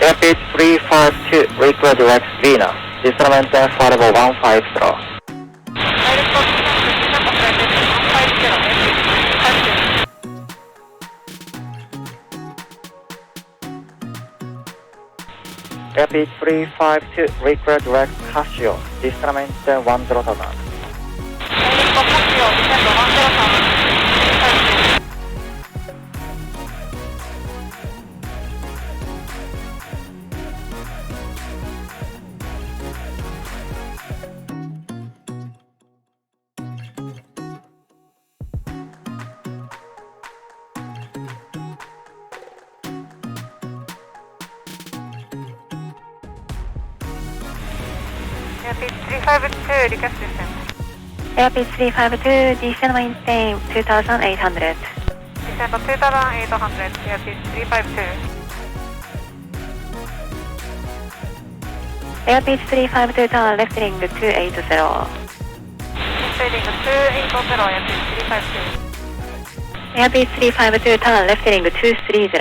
Airspeed 352, request direct Venus, distant maintenance for level 150. Airspeed 352, request direct Casio, distant maintenance 10,000. Airspeed 352, request descent. Airspeed 352, descent maintain 2,800. Descent 2,800, Airspeed 352. Airspeed 352, turn left heading 280. Heading 280, Airspeed 352. Airspeed 352, turn left heading 230.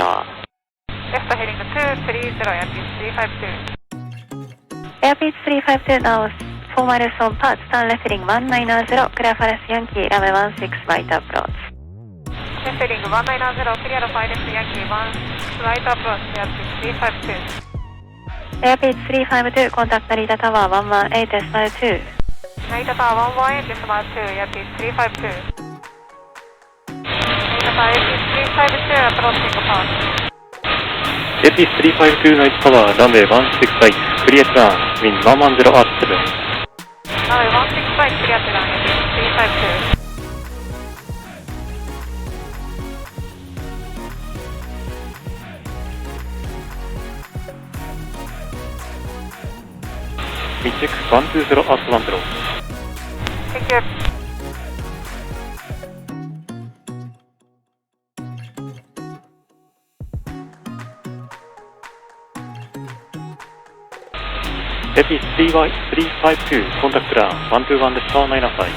Left heading 230, Airspeed 352. Airspeed 352, now 4 miles on path, turn left heading 190, clear for Yankee, runway 16 right approach. Left heading 190, clear for Yankee 16 right approach, Airspeed 352. Airspeed 352, contact Narita Tower 118.2. Narita Tower 118.2, Airspeed 352. Narita Tower 352, approaching path. Airspeed 352 Narita Tower, runway 16 right, clear to run, wind 110 at 7. Runway 16 right, clear to run, Airspeed 352. Wind check 120 at 10. Thank you. Airspeed 352, contact run 121 です、タワー9浅い。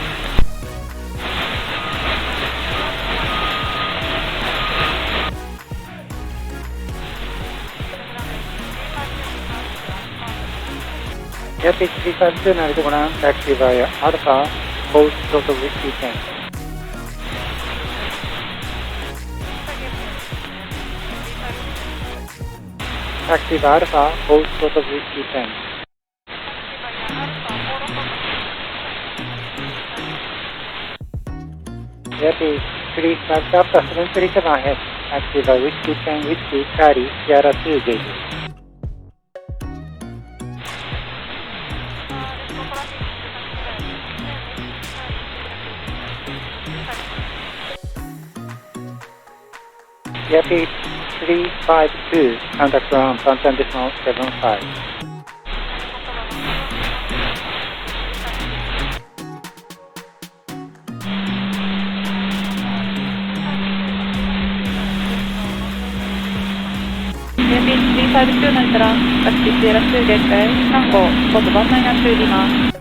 Airspeed 352, Narita Ground, taxi via Alpha, hold total whiskey 10. Taxi via Alpha, hold total whiskey 10. Airspeed 352, after 737 ahead, taxi via whiskey 10, whiskey, Charlie, Sierra 2 gauge. Airspeed 352, contact ground, Phantom Decimal 75. Airspeed 352 Narita Ramp, taxi Sierra 2 gate 3号、今度192 Lima.